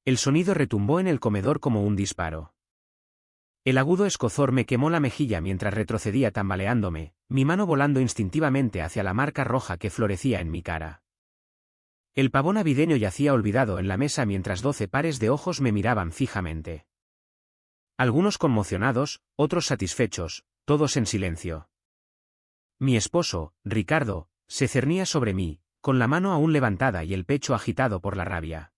El sonido retumbó en el comedor como un disparo. El agudo escozor me quemó la mejilla mientras retrocedía tambaleándome, mi mano volando instintivamente hacia la marca roja que florecía en mi cara. El pavo navideño yacía olvidado en la mesa mientras 12 pares de ojos me miraban fijamente. Algunos conmocionados, otros satisfechos, todos en silencio. Mi esposo, Ricardo, se cernía sobre mí, con la mano aún levantada y el pecho agitado por la rabia.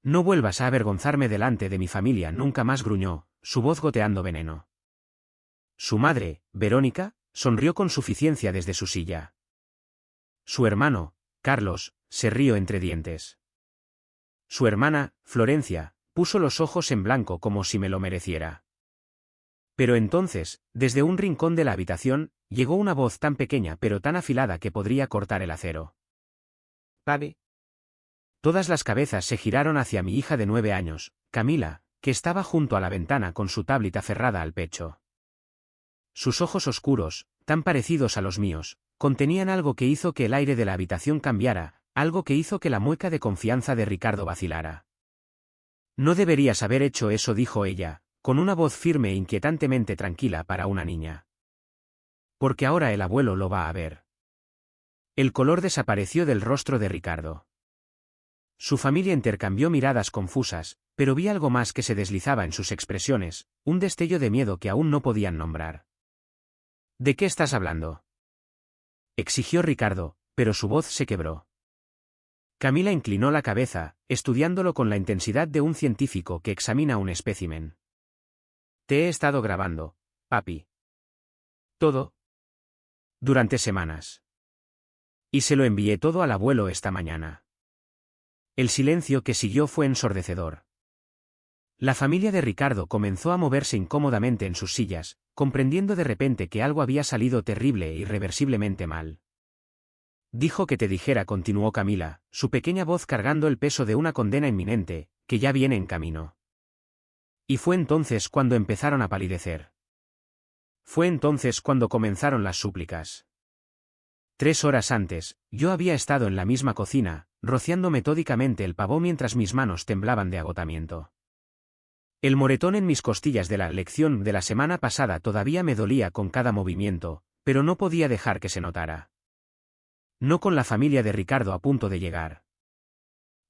No vuelvas a avergonzarme delante de mi familia nunca más, gruñó, su voz goteando veneno. Su madre, Verónica, sonrió con suficiencia desde su silla. Su hermano, Carlos, se rió entre dientes. Su hermana, Florencia, puso los ojos en blanco como si me lo mereciera. Pero entonces, desde un rincón de la habitación, llegó una voz tan pequeña pero tan afilada que podría cortar el acero. «Papi». Todas las cabezas se giraron hacia mi hija de 9 años, Camila, que estaba junto a la ventana con su tablet aferrada al pecho. Sus ojos oscuros, tan parecidos a los míos, contenían algo que hizo que el aire de la habitación cambiara, algo que hizo que la mueca de confianza de Ricardo vacilara. «No deberías haber hecho eso», dijo ella, con una voz firme e inquietantemente tranquila para una niña. «Porque ahora el abuelo lo va a ver». El color desapareció del rostro de Ricardo. Su familia intercambió miradas confusas, pero vi algo más que se deslizaba en sus expresiones, un destello de miedo que aún no podían nombrar. «¿De qué estás hablando?», exigió Ricardo, pero su voz se quebró. Camila inclinó la cabeza, estudiándolo con la intensidad de un científico que examina un espécimen. «Te he estado grabando, papi. Todo. Durante semanas. Y se lo envié todo al abuelo esta mañana». El silencio que siguió fue ensordecedor. La familia de Ricardo comenzó a moverse incómodamente en sus sillas, comprendiendo de repente que algo había salido terrible e irreversiblemente mal. «Dijo que te dijera», continuó Camila, su pequeña voz cargando el peso de una condena inminente, «que ya viene en camino». Y fue entonces cuando empezaron a palidecer. Fue entonces cuando comenzaron las súplicas. 3 horas antes, yo había estado en la misma cocina, rociando metódicamente el pavó mientras mis manos temblaban de agotamiento. El moretón en mis costillas de la lección de la semana pasada todavía me dolía con cada movimiento, pero no podía dejar que se notara. No con la familia de Ricardo a punto de llegar.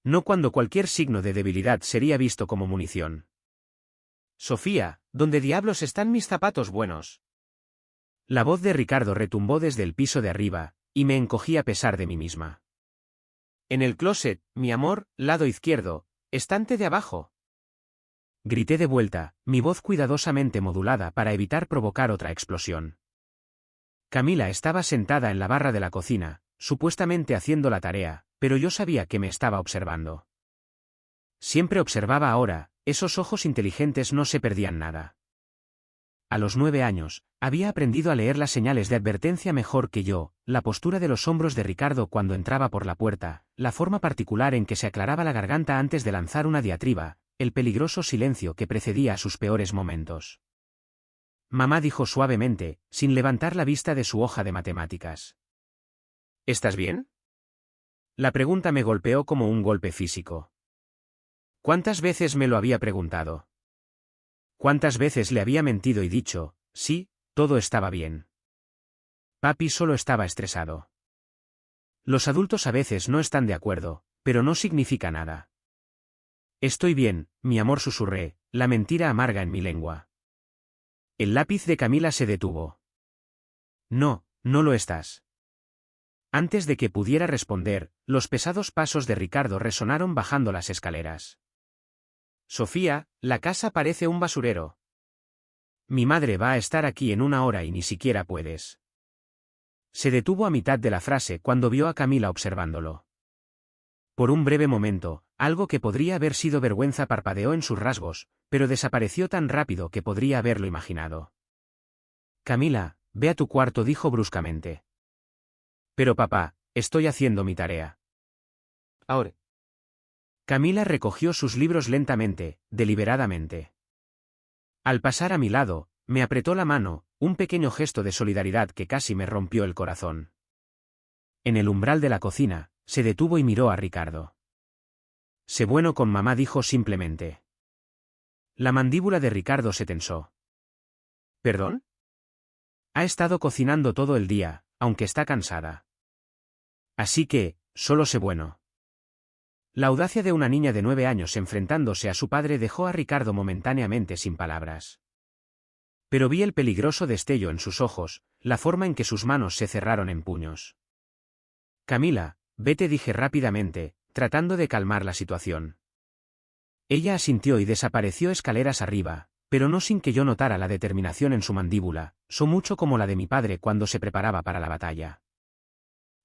No cuando cualquier signo de debilidad sería visto como munición. «Sofía, ¿dónde diablos están mis zapatos buenos?». La voz de Ricardo retumbó desde el piso de arriba, y me encogí a pesar de mí misma. «En el closet, mi amor, lado izquierdo, estante de abajo». Grité de vuelta, mi voz cuidadosamente modulada para evitar provocar otra explosión. Camila estaba sentada en la barra de la cocina, supuestamente haciendo la tarea, pero yo sabía que me estaba observando. Siempre observaba ahora, esos ojos inteligentes no se perdían nada. A los 9 años, había aprendido a leer las señales de advertencia mejor que yo, la postura de los hombros de Ricardo cuando entraba por la puerta, la forma particular en que se aclaraba la garganta antes de lanzar una diatriba, el peligroso silencio que precedía a sus peores momentos. «Mamá», dijo suavemente, sin levantar la vista de su hoja de matemáticas. «¿Estás bien?». La pregunta me golpeó como un golpe físico. ¿Cuántas veces me lo había preguntado? ¿Cuántas veces le había mentido y dicho, sí, todo estaba bien? Papi solo estaba estresado. Los adultos a veces no están de acuerdo, pero no significa nada. «Estoy bien, mi amor», susurré, la mentira amarga en mi lengua. El lápiz de Camila se detuvo. «No, no lo estás». Antes de que pudiera responder, los pesados pasos de Ricardo resonaron bajando las escaleras. «Sofía, la casa parece un basurero. Mi madre va a estar aquí en 1 hora y ni siquiera puedes». Se detuvo a mitad de la frase cuando vio a Camila observándolo. Por un breve momento, algo que podría haber sido vergüenza parpadeó en sus rasgos, pero desapareció tan rápido que podría haberlo imaginado. «Camila, ve a tu cuarto», dijo bruscamente. «Pero papá, estoy haciendo mi tarea». «Ahora». Camila recogió sus libros lentamente, deliberadamente. Al pasar a mi lado, me apretó la mano, un pequeño gesto de solidaridad que casi me rompió el corazón. En el umbral de la cocina, se detuvo y miró a Ricardo. Sé bueno con mamá, dijo simplemente. La mandíbula de Ricardo se tensó. ¿Perdón? Ha estado cocinando todo el día, aunque está cansada. Así que, solo sé bueno. La audacia de una niña de 9 años enfrentándose a su padre dejó a Ricardo momentáneamente sin palabras. Pero vi el peligroso destello en sus ojos, la forma en que sus manos se cerraron en puños. Camila, vete, dije rápidamente, tratando de calmar la situación. Ella asintió y desapareció escaleras arriba, pero no sin que yo notara la determinación en su mandíbula, mucho como la de mi padre cuando se preparaba para la batalla.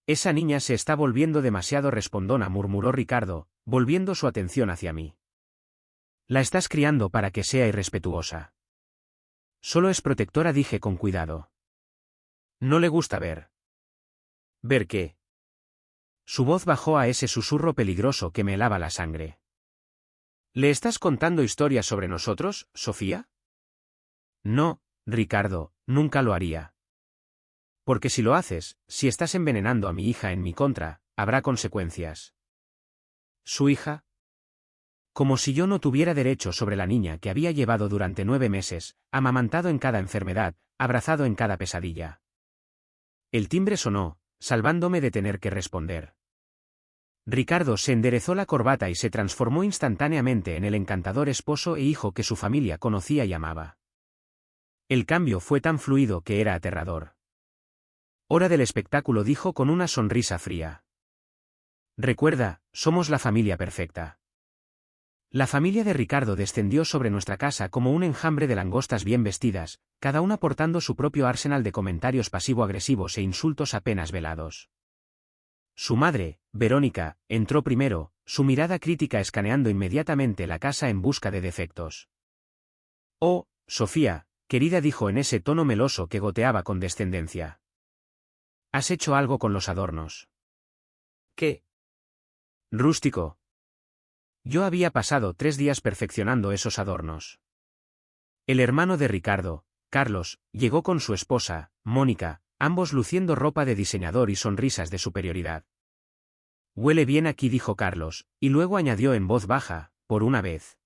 Esa niña se está volviendo demasiado respondona, murmuró Ricardo, volviendo su atención hacia mí. La estás criando para que sea irrespetuosa. Solo es protectora, dije con cuidado. No le gusta ver. ¿Ver qué? Su voz bajó a ese susurro peligroso que me helaba la sangre. ¿Le estás contando historias sobre nosotros, Sofía? No, Ricardo, nunca lo haría. Porque si lo haces, si estás envenenando a mi hija en mi contra, habrá consecuencias. ¿Su hija? Como si yo no tuviera derecho sobre la niña que había llevado durante 9 meses, amamantado en cada enfermedad, abrazado en cada pesadilla. El timbre sonó, salvándome de tener que responder. Ricardo se enderezó la corbata y se transformó instantáneamente en el encantador esposo e hijo que su familia conocía y amaba. El cambio fue tan fluido que era aterrador. Hora del espectáculo, dijo con una sonrisa fría. Recuerda, somos la familia perfecta. La familia de Ricardo descendió sobre nuestra casa como un enjambre de langostas bien vestidas, cada una portando su propio arsenal de comentarios pasivo-agresivos e insultos apenas velados. Su madre, Verónica, entró primero, su mirada crítica escaneando inmediatamente la casa en busca de defectos. «Oh, Sofía, querida», dijo en ese tono meloso que goteaba con descendencia. «¿Has hecho algo con los adornos?» «¿Qué?» «Rústico». Yo había pasado 3 días perfeccionando esos adornos. El hermano de Ricardo, Carlos, llegó con su esposa, Mónica, ambos luciendo ropa de diseñador y sonrisas de superioridad. «Huele bien aquí», dijo Carlos, y luego añadió en voz baja, por una vez.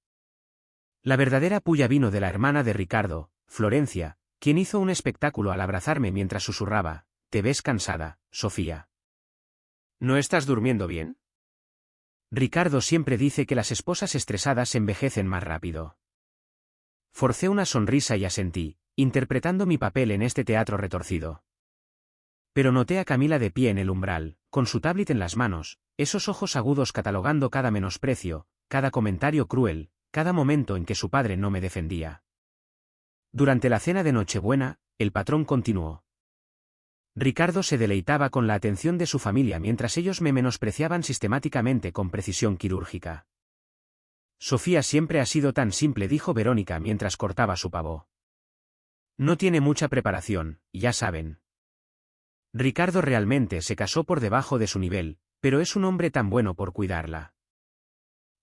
La verdadera pulla vino de la hermana de Ricardo, Florencia, quien hizo un espectáculo al abrazarme mientras susurraba: «Te ves cansada, Sofía. ¿No estás durmiendo bien?» Ricardo siempre dice que las esposas estresadas envejecen más rápido. Forcé una sonrisa y asentí, interpretando mi papel en este teatro retorcido. Pero noté a Camila de pie en el umbral, con su tablet en las manos, esos ojos agudos catalogando cada menosprecio, cada comentario cruel, cada momento en que su padre no me defendía. Durante la cena de Nochebuena, el patrón continuó. Ricardo se deleitaba con la atención de su familia mientras ellos me menospreciaban sistemáticamente con precisión quirúrgica. «Sofía siempre ha sido tan simple», dijo Verónica mientras cortaba su pavo. «No tiene mucha preparación, ya saben. Ricardo realmente se casó por debajo de su nivel, pero es un hombre tan bueno por cuidarla».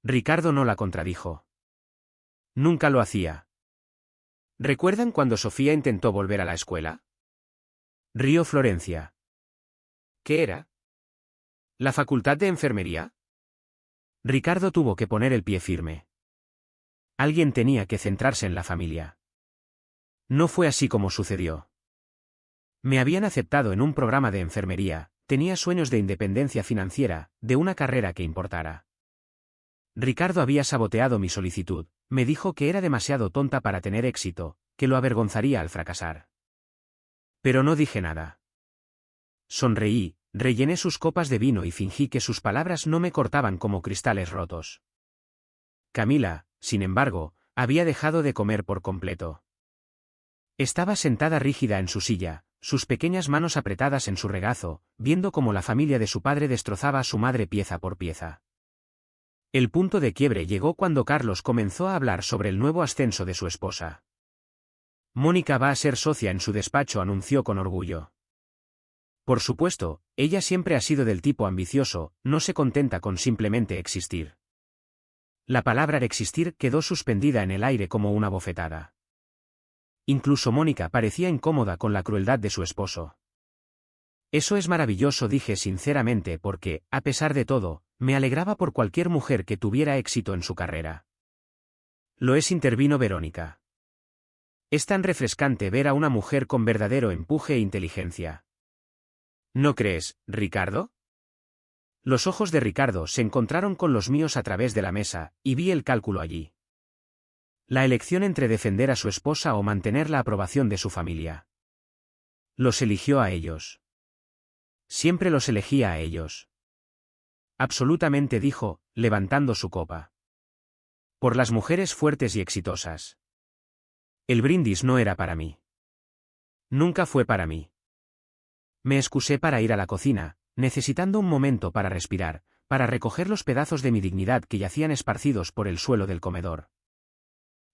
Ricardo no la contradijo. Nunca lo hacía. ¿Recuerdan cuando Sofía intentó volver a la escuela? Rió Florencia. ¿Qué era? ¿La facultad de enfermería? Ricardo tuvo que poner el pie firme. Alguien tenía que centrarse en la familia. No fue así como sucedió. Me habían aceptado en un programa de enfermería, tenía sueños de independencia financiera, de una carrera que importara. Ricardo había saboteado mi solicitud, me dijo que era demasiado tonta para tener éxito, que lo avergonzaría al fracasar. Pero no dije nada. Sonreí, rellené sus copas de vino y fingí que sus palabras no me cortaban como cristales rotos. Camila, sin embargo, había dejado de comer por completo. Estaba sentada rígida en su silla, sus pequeñas manos apretadas en su regazo, viendo cómo la familia de su padre destrozaba a su madre pieza por pieza. El punto de quiebre llegó cuando Carlos comenzó a hablar sobre el nuevo ascenso de su esposa. «Mónica va a ser socia en su despacho», anunció con orgullo. Por supuesto, ella siempre ha sido del tipo ambicioso, no se contenta con simplemente existir. La palabra existir quedó suspendida en el aire como una bofetada. Incluso Mónica parecía incómoda con la crueldad de su esposo. «Eso es maravilloso», dije sinceramente porque, a pesar de todo, Me alegraba por cualquier mujer que tuviera éxito en su carrera. Lo es, intervino Verónica. Es tan refrescante ver a una mujer con verdadero empuje e inteligencia. ¿No crees, Ricardo? Los ojos de Ricardo se encontraron con los míos a través de la mesa, y vi el cálculo allí. La elección entre defender a su esposa o mantener la aprobación de su familia. Los eligió a ellos. Siempre los elegía a ellos. Absolutamente, dijo, levantando su copa. Por las mujeres fuertes y exitosas. El brindis no era para mí. Nunca fue para mí. Me excusé para ir a la cocina, necesitando un momento para respirar, para recoger los pedazos de mi dignidad que yacían esparcidos por el suelo del comedor.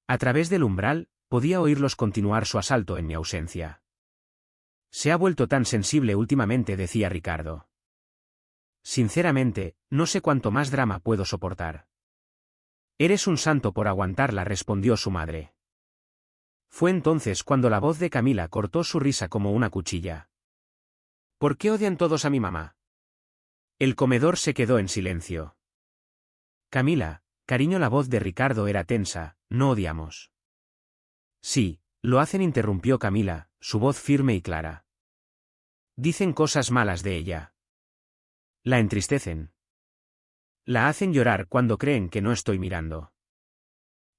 A través del umbral, podía oírlos continuar su asalto en mi ausencia. Se ha vuelto tan sensible últimamente, decía Ricardo. Sinceramente, no sé cuánto más drama puedo soportar. Eres un santo por aguantarla, respondió su madre. Fue entonces cuando la voz de Camila cortó su risa como una cuchilla. ¿Por qué odian todos a mi mamá? El comedor se quedó en silencio. Camila, cariño, la voz de Ricardo era tensa, no odiamos. Sí, lo hacen, interrumpió Camila, su voz firme y clara. Dicen cosas malas de ella. La entristecen. La hacen llorar cuando creen que no estoy mirando.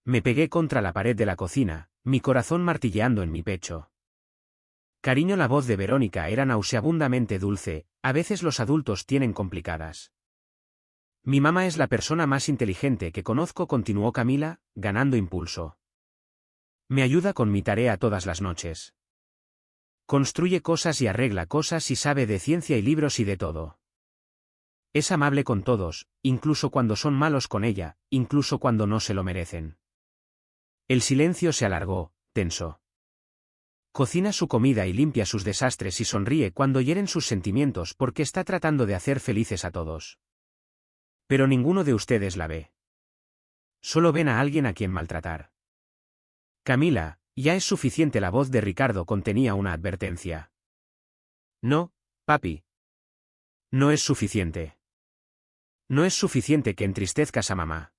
Me pegué contra la pared de la cocina, mi corazón martilleando en mi pecho. Cariño, la voz de Verónica era nauseabundamente dulce, a veces los adultos tienen complicadas. Mi mamá es la persona más inteligente que conozco, continuó Camila, ganando impulso. Me ayuda con mi tarea todas las noches. Construye cosas y arregla cosas y sabe de ciencia y libros y de todo. Es amable con todos, incluso cuando son malos con ella, incluso cuando no se lo merecen. El silencio se alargó, tenso. Cocina su comida y limpia sus desastres y sonríe cuando hieren sus sentimientos porque está tratando de hacer felices a todos. Pero ninguno de ustedes la ve. Solo ven a alguien a quien maltratar. Camila, ya es suficiente. La voz de Ricardo contenía una advertencia. No, papi. No es suficiente. No es suficiente que entristezcas a mamá.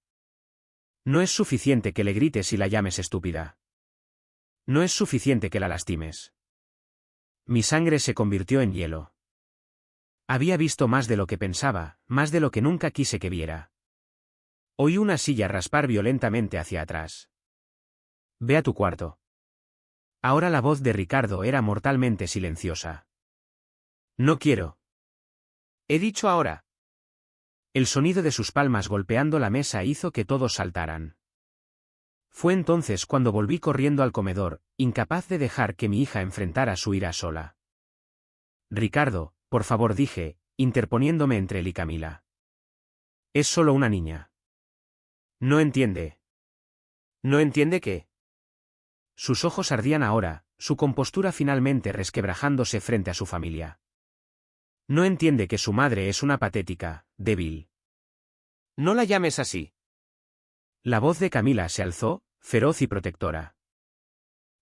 No es suficiente que le grites y la llames estúpida. No es suficiente que la lastimes. Mi sangre se convirtió en hielo. Había visto más de lo que pensaba, más de lo que nunca quise que viera. Oí una silla raspar violentamente hacia atrás. Ve a tu cuarto. Ahora la voz de Ricardo era mortalmente silenciosa. No quiero. He dicho ahora. El sonido de sus palmas golpeando la mesa hizo que todos saltaran. Fue entonces cuando volví corriendo al comedor, incapaz de dejar que mi hija enfrentara su ira sola. Ricardo, por favor, dije, interponiéndome entre él y Camila. Es solo una niña. No entiende. ¿No entiende qué? Sus ojos ardían ahora, su compostura finalmente resquebrajándose frente a su familia. No entiende que su madre es una patética, débil. No la llames así. La voz de Camila se alzó, feroz y protectora.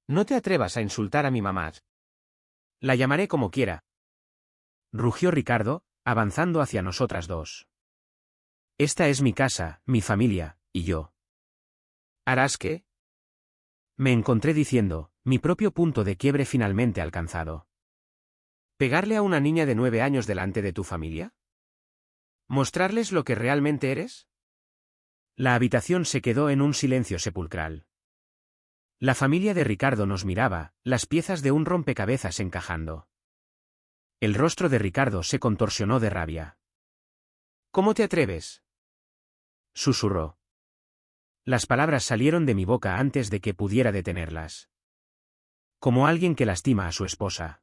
No te atrevas a insultar a mi mamá. La llamaré como quiera. Rugió Ricardo, avanzando hacia nosotras dos. Esta es mi casa, mi familia, y yo. ¿Harás qué? Me encontré diciendo, mi propio punto de quiebre finalmente alcanzado. ¿Pegarle a una niña de 9 años delante de tu familia? ¿Mostrarles lo que realmente eres? La habitación se quedó en un silencio sepulcral. La familia de Ricardo nos miraba, las piezas de un rompecabezas encajando. El rostro de Ricardo se contorsionó de rabia. ¿Cómo te atreves? Susurró. Las palabras salieron de mi boca antes de que pudiera detenerlas. Como alguien que lastima a su esposa.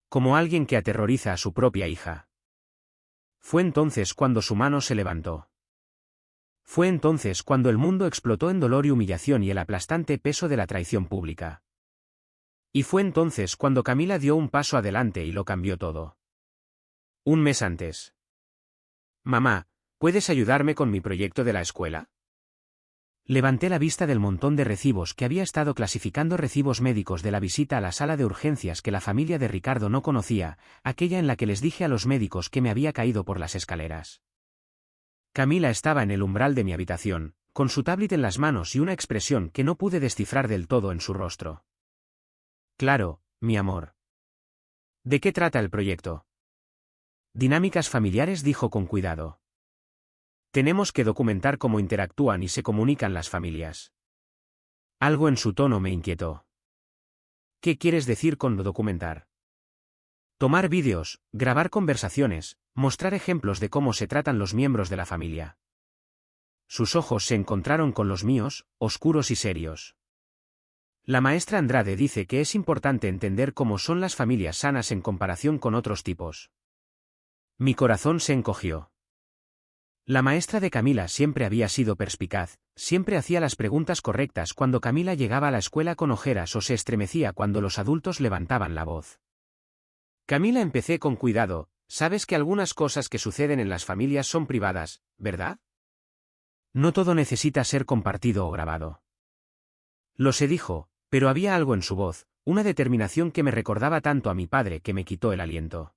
Como alguien que aterroriza a su propia hija. Fue entonces cuando su mano se levantó. Fue entonces cuando el mundo explotó en dolor y humillación y el aplastante peso de la traición pública. Y fue entonces cuando Camila dio un paso adelante y lo cambió todo. Un mes antes. Mamá, ¿puedes ayudarme con mi proyecto de la escuela? Levanté la vista del montón de recibos que había estado clasificando, recibos médicos de la visita a la sala de urgencias que la familia de Ricardo no conocía, aquella en la que les dije a los médicos que me había caído por las escaleras. Camila estaba en el umbral de mi habitación, con su tablet en las manos y una expresión que no pude descifrar del todo en su rostro. Claro, mi amor. ¿De qué trata el proyecto? Dinámicas familiares, dijo con cuidado. Tenemos que documentar cómo interactúan y se comunican las familias. Algo en su tono me inquietó. ¿Qué quieres decir con documentar? Tomar vídeos, grabar conversaciones, mostrar ejemplos de cómo se tratan los miembros de la familia. Sus ojos se encontraron con los míos, oscuros y serios. La maestra Andrade dice que es importante entender cómo son las familias sanas en comparación con otros tipos. Mi corazón se encogió. La maestra de Camila siempre había sido perspicaz, siempre hacía las preguntas correctas cuando Camila llegaba a la escuela con ojeras o se estremecía cuando los adultos levantaban la voz. Camila, empecé con cuidado, sabes que algunas cosas que suceden en las familias son privadas, ¿verdad? No todo necesita ser compartido o grabado. Lo sé, dijo, pero había algo en su voz, una determinación que me recordaba tanto a mi padre que me quitó el aliento.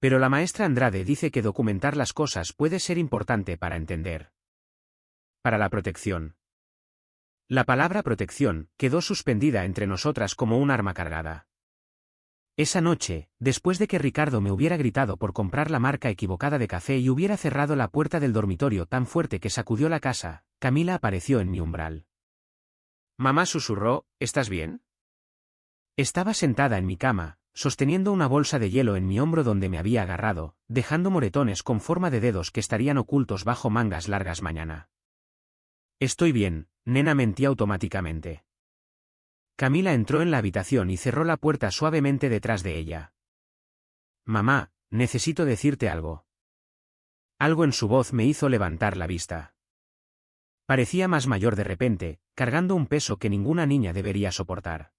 Pero la maestra Andrade dice que documentar las cosas puede ser importante para entender. Para la protección. La palabra protección quedó suspendida entre nosotras como un arma cargada. Esa noche, después de que Ricardo me hubiera gritado por comprar la marca equivocada de café y hubiera cerrado la puerta del dormitorio tan fuerte que sacudió la casa, Camila apareció en mi umbral. Mamá, susurró, ¿estás bien? Estaba sentada en mi cama, sosteniendo una bolsa de hielo en mi hombro donde me había agarrado, dejando moretones con forma de dedos que estarían ocultos bajo mangas largas mañana. Estoy bien, nena, mentí automáticamente. Camila entró en la habitación y cerró la puerta suavemente detrás de ella. Mamá, necesito decirte algo. Algo en su voz me hizo levantar la vista. Parecía más mayor de repente, cargando un peso que ninguna niña debería soportar.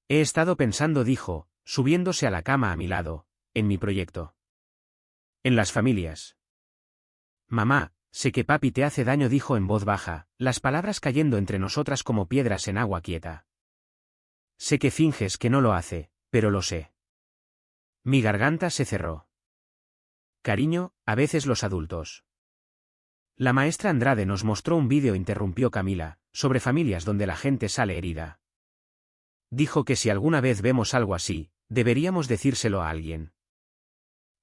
He estado pensando, dijo, subiéndose a la cama a mi lado, en mi proyecto. En las familias. Mamá, sé que papi te hace daño, dijo en voz baja, las palabras cayendo entre nosotras como piedras en agua quieta. Sé que finges que no lo hace, pero lo sé. Mi garganta se cerró. Cariño, a veces los adultos. La maestra Andrade nos mostró un vídeo, interrumpió Camila, sobre familias donde la gente sale herida. Dijo que si alguna vez vemos algo así, deberíamos decírselo a alguien.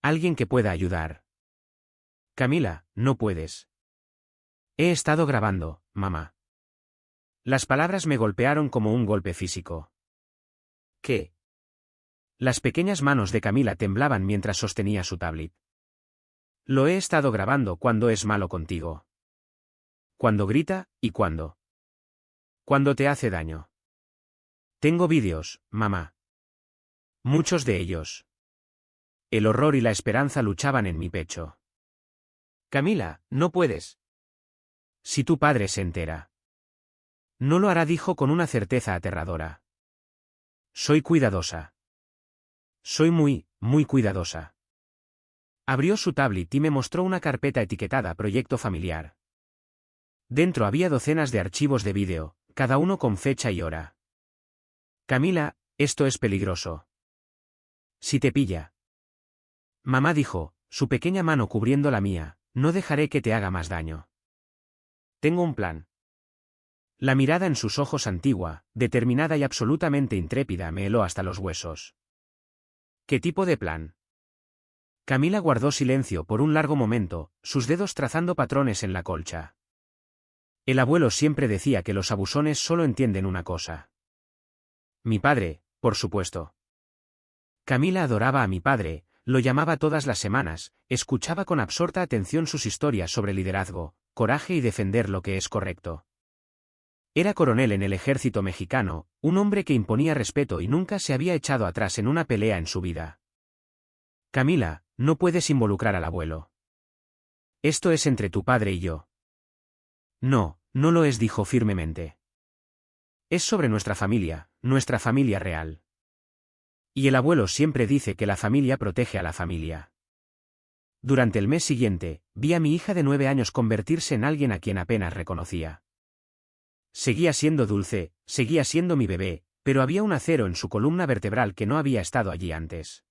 Alguien que pueda ayudar. Camila, no puedes. He estado grabando, mamá. Las palabras me golpearon como un golpe físico. ¿Qué? Las pequeñas manos de Camila temblaban mientras sostenía su tablet. Lo he estado grabando cuando es malo contigo. Cuando grita, y cuando. Cuando te hace daño. Tengo vídeos, mamá. Muchos de ellos. El horror y la esperanza luchaban en mi pecho. Camila, no puedes. Si tu padre se entera. No lo hará, dijo con una certeza aterradora. Soy cuidadosa. Soy muy, muy cuidadosa. Abrió su tablet y me mostró una carpeta etiquetada Proyecto Familiar. Dentro había docenas de archivos de vídeo, cada uno con fecha y hora. Camila, esto es peligroso. Si te pilla. Mamá, dijo, su pequeña mano cubriendo la mía, no dejaré que te haga más daño. Tengo un plan. La mirada en sus ojos, antigua, determinada y absolutamente intrépida, me heló hasta los huesos. ¿Qué tipo de plan? Camila guardó silencio por un largo momento, sus dedos trazando patrones en la colcha. El abuelo siempre decía que los abusones solo entienden una cosa. Mi padre, por supuesto. Camila adoraba a mi padre, lo llamaba todas las semanas, escuchaba con absorta atención sus historias sobre liderazgo, coraje y defender lo que es correcto. Era coronel en el ejército mexicano, un hombre que imponía respeto y nunca se había echado atrás en una pelea en su vida. Camila, no puedes involucrar al abuelo. Esto es entre tu padre y yo. No, no lo es, dijo firmemente. Es sobre nuestra familia real. Y el abuelo siempre dice que la familia protege a la familia. Durante el mes siguiente, vi a mi hija de 9 años convertirse en alguien a quien apenas reconocía. Seguía siendo dulce, seguía siendo mi bebé, pero había un acero en su columna vertebral que no había estado allí antes.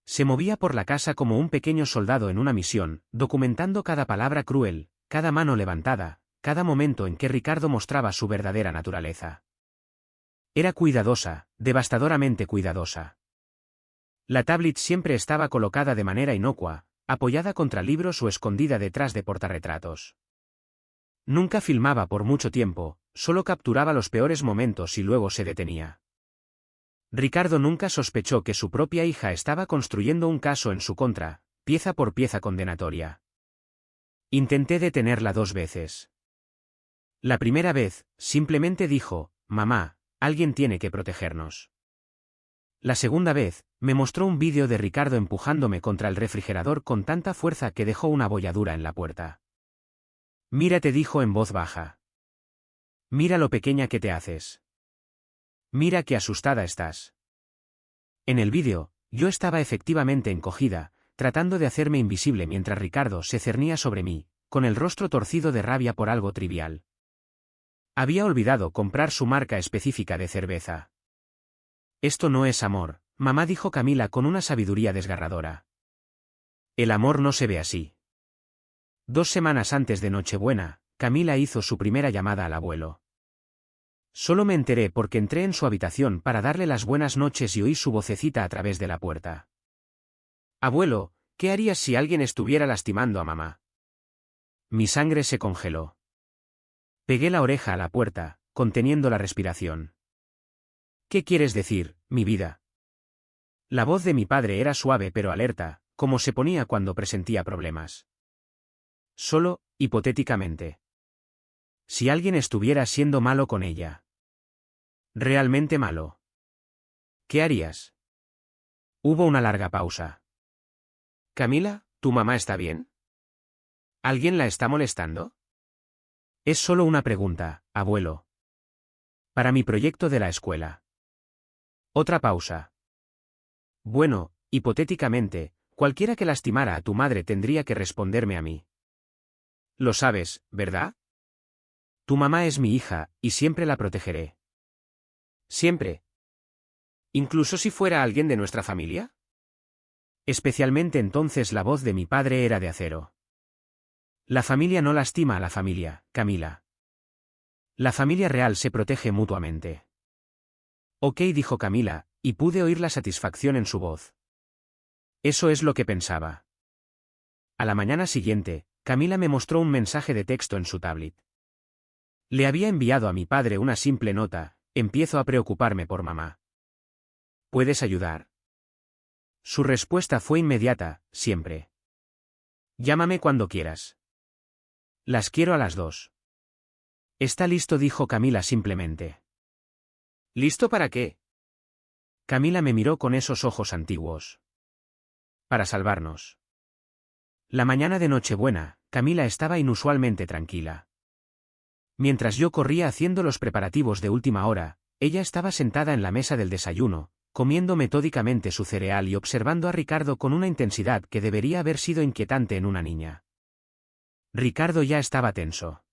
Se movía por la casa como un pequeño soldado en una misión, documentando cada palabra cruel, cada mano levantada, cada momento en que Ricardo mostraba su verdadera naturaleza. Era cuidadosa, devastadoramente cuidadosa. La tablet siempre estaba colocada de manera inocua, apoyada contra libros o escondida detrás de portarretratos. Nunca filmaba por mucho tiempo, solo capturaba los peores momentos y luego se detenía. Ricardo nunca sospechó que su propia hija estaba construyendo un caso en su contra, pieza por pieza condenatoria. Intenté detenerla 2 veces. La primera vez, simplemente dijo, «Mamá, alguien tiene que protegernos». La segunda vez, me mostró un vídeo de Ricardo empujándome contra el refrigerador con tanta fuerza que dejó una bolladura en la puerta. «Mira», te dijo en voz baja. «Mira lo pequeña que te haces. Mira qué asustada estás». En el vídeo, yo estaba efectivamente encogida, tratando de hacerme invisible mientras Ricardo se cernía sobre mí, con el rostro torcido de rabia por algo trivial. Había olvidado comprar su marca específica de cerveza. «Esto no es amor», mamá, dijo Camila con una sabiduría desgarradora. «El amor no se ve así». 2 semanas antes de Nochebuena, Camila hizo su primera llamada al abuelo. Solo me enteré porque entré en su habitación para darle las buenas noches y oí su vocecita a través de la puerta. «Abuelo, ¿qué harías si alguien estuviera lastimando a mamá?» Mi sangre se congeló. Pegué la oreja a la puerta, conteniendo la respiración. «¿Qué quieres decir, mi vida?» La voz de mi padre era suave pero alerta, como se ponía cuando presentía problemas. «Solo, hipotéticamente. Si alguien estuviera siendo malo con ella. Realmente malo. ¿Qué harías?» Hubo una larga pausa. «Camila, ¿tu mamá está bien? ¿Alguien la está molestando?» «Es solo una pregunta, abuelo. Para mi proyecto de la escuela». Otra pausa. «Bueno, hipotéticamente, cualquiera que lastimara a tu madre tendría que responderme a mí. Lo sabes, ¿verdad? Tu mamá es mi hija, y siempre la protegeré». «¿Siempre? ¿Incluso si fuera alguien de nuestra familia?» Especialmente entonces la voz de mi padre era de acero. «La familia no lastima a la familia, Camila. La familia real se protege mutuamente». «Ok», dijo Camila, y pude oír la satisfacción en su voz. Eso es lo que pensaba. A la mañana siguiente, Camila me mostró un mensaje de texto en su tablet. Le había enviado a mi padre una simple nota: «Empiezo a preocuparme por mamá. ¿Puedes ayudar?» Su respuesta fue inmediata: «Siempre. Llámame cuando quieras. Las quiero a las 2». «Está listo», dijo Camila simplemente. «¿Listo para qué?» Camila me miró con esos ojos antiguos. «Para salvarnos». La mañana de Nochebuena, Camila estaba inusualmente tranquila. Mientras yo corría haciendo los preparativos de última hora, ella estaba sentada en la mesa del desayuno, comiendo metódicamente su cereal y observando a Ricardo con una intensidad que debería haber sido inquietante en una niña. Ricardo ya estaba tenso.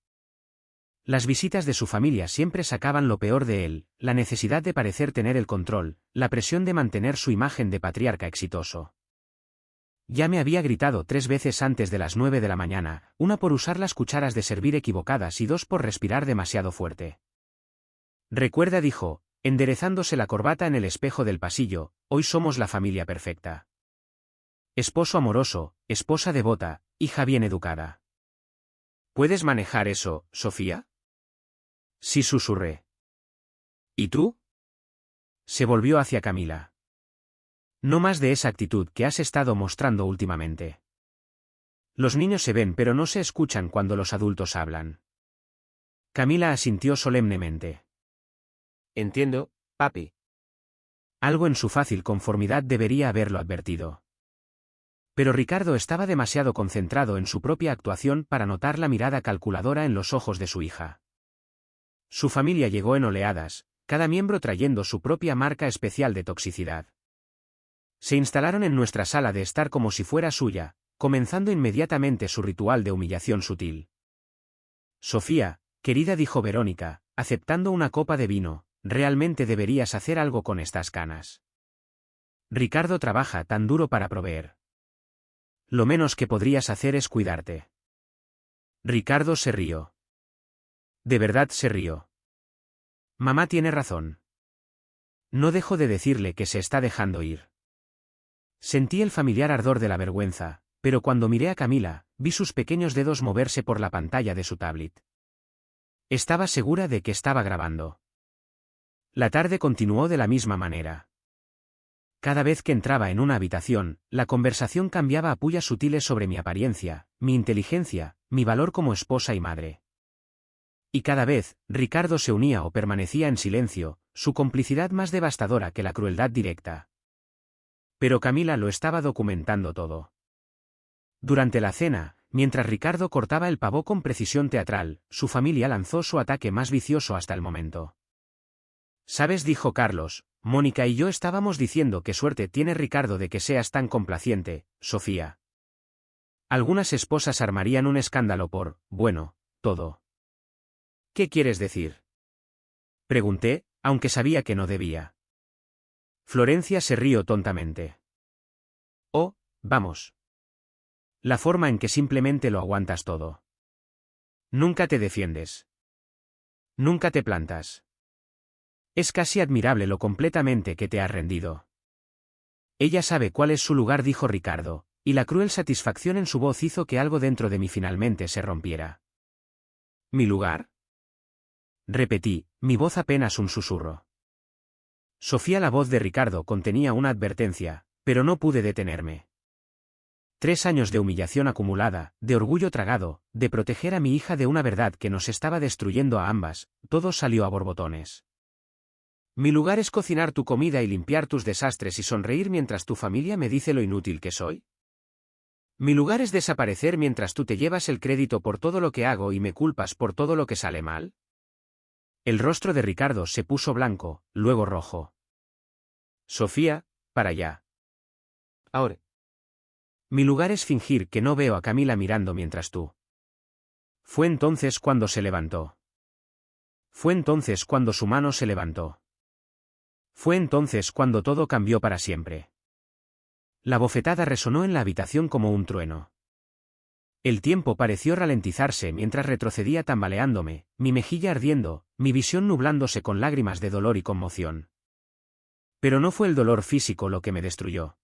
Las visitas de su familia siempre sacaban lo peor de él, la necesidad de parecer tener el control, la presión de mantener su imagen de patriarca exitoso. Ya me había gritado 3 veces antes de las 9 de la mañana, una por usar las cucharas de servir equivocadas y 2 por respirar demasiado fuerte. «Recuerda», dijo, enderezándose la corbata en el espejo del pasillo, «hoy somos la familia perfecta. Esposo amoroso, esposa devota, hija bien educada». «¿Puedes manejar eso, Sofía?» Sí, susurré. «¿Y tú?» Se volvió hacia Camila. «No más de esa actitud que has estado mostrando últimamente. Los niños se ven pero no se escuchan cuando los adultos hablan». Camila asintió solemnemente. «Entiendo, papi». Algo en su fácil conformidad debería haberlo advertido. Pero Ricardo estaba demasiado concentrado en su propia actuación para notar la mirada calculadora en los ojos de su hija. Su familia llegó en oleadas, cada miembro trayendo su propia marca especial de toxicidad. Se instalaron en nuestra sala de estar como si fuera suya, comenzando inmediatamente su ritual de humillación sutil. «Sofía, querida», dijo Verónica, aceptando una copa de vino, «realmente deberías hacer algo con estas canas». Ricardo trabaja tan duro para proveer. Lo menos que podrías hacer es cuidarte. Ricardo se rió. De verdad se rió. Mamá tiene razón. No dejo de decirle que se está dejando ir. Sentí el familiar ardor de la vergüenza, pero cuando miré a Camila, vi sus pequeños dedos moverse por la pantalla de su tablet. Estaba segura de que estaba grabando. La tarde continuó de la misma manera. Cada vez que entraba en una habitación, la conversación cambiaba a pullas sutiles sobre mi apariencia, mi inteligencia, mi valor como esposa y madre. Y cada vez, Ricardo se unía o permanecía en silencio, su complicidad más devastadora que la crueldad directa. Pero Camila lo estaba documentando todo. Durante la cena, mientras Ricardo cortaba el pavó con precisión teatral, su familia lanzó su ataque más vicioso hasta el momento. «¿Sabes?», dijo Carlos, «Mónica y yo estábamos diciendo qué suerte tiene Ricardo de que seas tan complaciente, Sofía. Algunas esposas armarían un escándalo por, bueno, todo». «¿Qué quieres decir?», pregunté, aunque sabía que no debía. Florencia se rió tontamente. «Oh, vamos. La forma en que simplemente lo aguantas todo. Nunca te defiendes. Nunca te plantas. Es casi admirable lo completamente que te has rendido». «Ella sabe cuál es su lugar», dijo Ricardo, y la cruel satisfacción en su voz hizo que algo dentro de mí finalmente se rompiera. «¿Mi lugar?», repetí, mi voz apenas un susurro. Sofía, la voz de Ricardo contenía una advertencia, pero no pude detenerme. 3 años de humillación acumulada, de orgullo tragado, de proteger a mi hija de una verdad que nos estaba destruyendo a ambas, todo salió a borbotones. «Mi lugar es cocinar tu comida y limpiar tus desastres y sonreír mientras tu familia me dice lo inútil que soy. Mi lugar es desaparecer mientras tú te llevas el crédito por todo lo que hago y me culpas por todo lo que sale mal». El rostro de Ricardo se puso blanco, luego rojo. «Sofía, para allá. Ahora. Mi lugar es fingir que no veo a Camila mirando mientras tú». Fue entonces cuando se levantó. Fue entonces cuando su mano se levantó. Fue entonces cuando todo cambió para siempre. La bofetada resonó en la habitación como un trueno. El tiempo pareció ralentizarse mientras retrocedía tambaleándome, mi mejilla ardiendo, mi visión nublándose con lágrimas de dolor y conmoción. Pero no fue el dolor físico lo que me destruyó.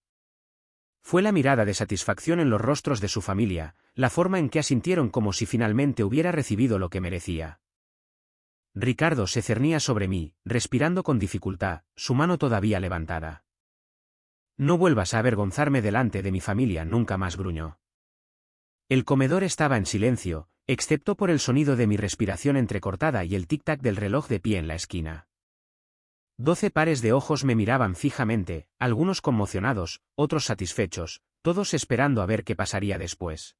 Fue la mirada de satisfacción en los rostros de su familia, la forma en que asintieron como si finalmente hubiera recibido lo que merecía. Ricardo se cernía sobre mí, respirando con dificultad, su mano todavía levantada. «No vuelvas a avergonzarme delante de mi familia nunca más», gruñó. El comedor estaba en silencio, excepto por el sonido de mi respiración entrecortada y el tic-tac del reloj de pie en la esquina. 12 pares de ojos me miraban fijamente, algunos conmocionados, otros satisfechos, todos esperando a ver qué pasaría después.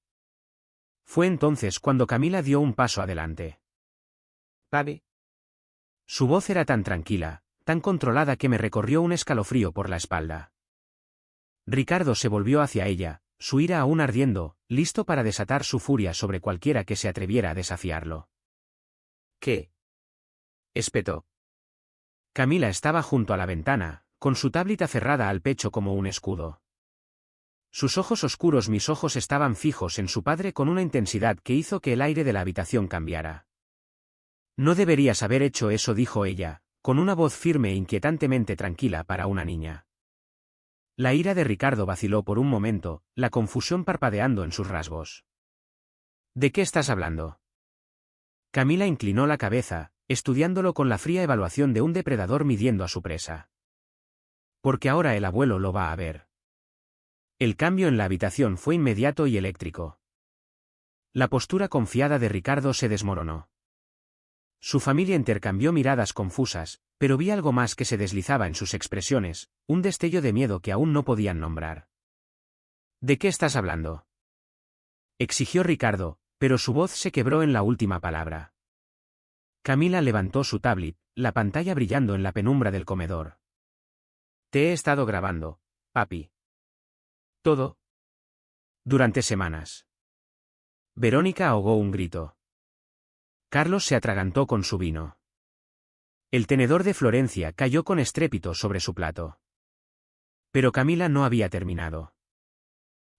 Fue entonces cuando Camila dio un paso adelante. «Papi». Su voz era tan tranquila, tan controlada que me recorrió un escalofrío por la espalda. Ricardo se volvió hacia ella, su ira aún ardiendo, listo para desatar su furia sobre cualquiera que se atreviera a desafiarlo. «¿Qué?», espetó. Camila estaba junto a la ventana, con su tablet aferrada al pecho como un escudo. Sus ojos oscuros, mis ojos, estaban fijos en su padre con una intensidad que hizo que el aire de la habitación cambiara. «No deberías haber hecho eso», dijo ella, con una voz firme e inquietantemente tranquila para una niña. La ira de Ricardo vaciló por un momento, la confusión parpadeando en sus rasgos. «¿De qué estás hablando?». Camila inclinó la cabeza, estudiándolo con la fría evaluación de un depredador midiendo a su presa. «Porque ahora el abuelo lo va a ver». El cambio en la habitación fue inmediato y eléctrico. La postura confiada de Ricardo se desmoronó. Su familia intercambió miradas confusas, pero vi algo más que se deslizaba en sus expresiones, un destello de miedo que aún no podían nombrar. «¿De qué estás hablando?», exigió Ricardo, pero su voz se quebró en la última palabra. Camila levantó su tablet, la pantalla brillando en la penumbra del comedor. «Te he estado grabando, papi. Todo. Durante semanas». Verónica ahogó un grito. Carlos se atragantó con su vino. El tenedor de Florencia cayó con estrépito sobre su plato. Pero Camila no había terminado.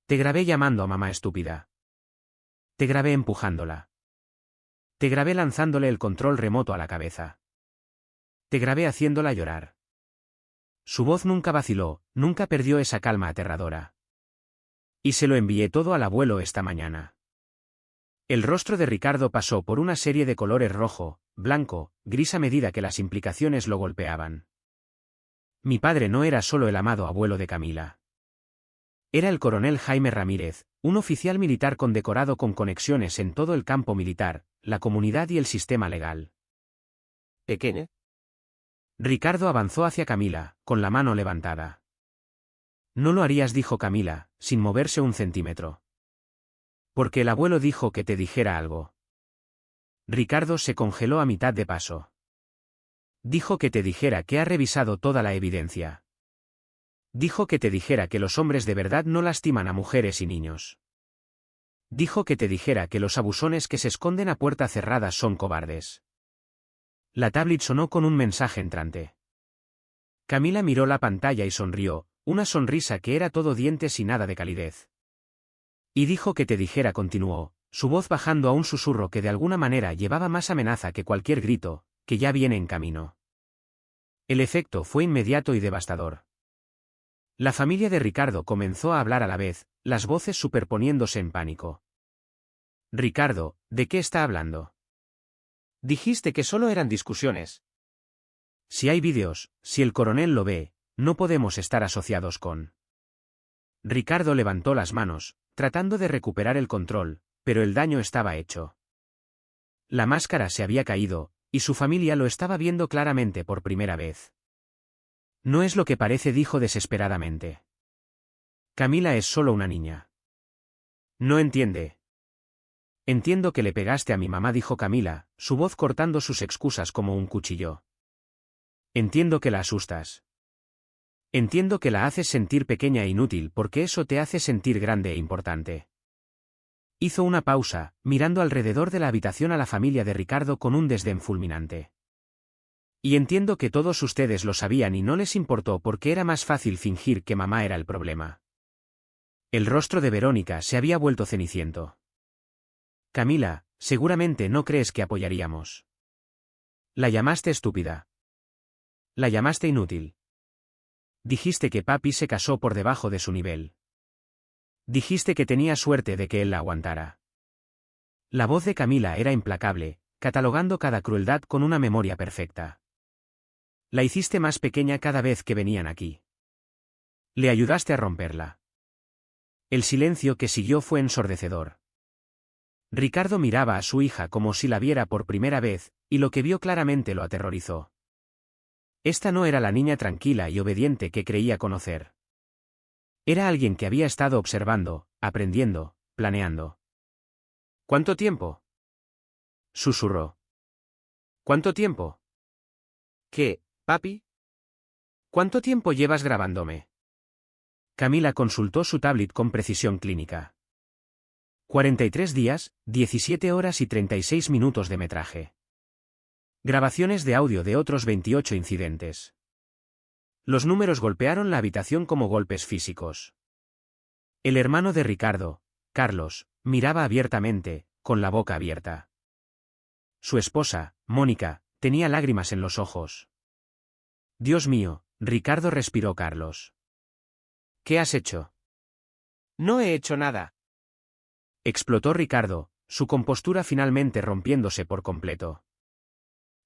Te grabé llamando a mamá estúpida. Te grabé empujándola. Te grabé lanzándole el control remoto a la cabeza. Te grabé haciéndola llorar. Su voz nunca vaciló, nunca perdió esa calma aterradora. Y se lo envié todo al abuelo esta mañana. El rostro de Ricardo pasó por una serie de colores rojo, blanco, gris a medida que las implicaciones lo golpeaban. Mi padre no era solo el amado abuelo de Camila. Era el coronel Jaime Ramírez, un oficial militar condecorado con conexiones en todo el campo militar, la comunidad y el sistema legal. Pequeña. Ricardo avanzó hacia Camila, con la mano levantada. No lo harías, dijo Camila, sin moverse un centímetro. Porque el abuelo dijo que te dijera algo. Ricardo se congeló a mitad de paso. Dijo que te dijera que ha revisado toda la evidencia. Dijo que te dijera que los hombres de verdad no lastiman a mujeres y niños. Dijo que te dijera que los abusones que se esconden a puerta cerrada son cobardes. La tablet sonó con un mensaje entrante. Camila miró la pantalla y sonrió, una sonrisa que era todo dientes y nada de calidez. Y dijo que te dijera, continuó, su voz bajando a un susurro que de alguna manera llevaba más amenaza que cualquier grito, que ya viene en camino. El efecto fue inmediato y devastador. La familia de Ricardo comenzó a hablar a la vez, las voces superponiéndose en pánico. Ricardo, ¿de qué está hablando? Dijiste que solo eran discusiones. Si hay vídeos, si el coronel lo ve, no podemos estar asociados con... Ricardo levantó las manos, tratando de recuperar el control, pero el daño estaba hecho. La máscara se había caído, y su familia lo estaba viendo claramente por primera vez. No es lo que parece, dijo desesperadamente. Camila es solo una niña. No entiende. Entiendo que le pegaste a mi mamá, dijo Camila, su voz cortando sus excusas como un cuchillo. Entiendo que la asustas. Entiendo que la haces sentir pequeña e inútil porque eso te hace sentir grande e importante. Hizo una pausa, mirando alrededor de la habitación a la familia de Ricardo con un desdén fulminante. Y entiendo que todos ustedes lo sabían y no les importó porque era más fácil fingir que mamá era el problema. El rostro de Verónica se había vuelto ceniciento. Camila, seguramente no crees que apoyaríamos. La llamaste estúpida. La llamaste inútil. Dijiste que papi se casó por debajo de su nivel. Dijiste que tenía suerte de que él la aguantara. La voz de Camila era implacable, catalogando cada crueldad con una memoria perfecta. La hiciste más pequeña cada vez que venían aquí. Le ayudaste a romperla. El silencio que siguió fue ensordecedor. Ricardo miraba a su hija como si la viera por primera vez, y lo que vio claramente lo aterrorizó. Esta no era la niña tranquila y obediente que creía conocer. Era alguien que había estado observando, aprendiendo, planeando. ¿Cuánto tiempo? Susurró. ¿Cuánto tiempo? ¿Qué, papi? ¿Cuánto tiempo llevas grabándome? Camila consultó su tablet con precisión clínica. 43 días, 17 horas y 36 minutos de metraje. Grabaciones de audio de otros 28 incidentes. Los números golpearon la habitación como golpes físicos. El hermano de Ricardo, Carlos, miraba abiertamente, con la boca abierta. Su esposa, Mónica, tenía lágrimas en los ojos. Dios mío, Ricardo, respiró Carlos. ¿Qué has hecho? No he hecho nada. Explotó Ricardo, su compostura finalmente rompiéndose por completo.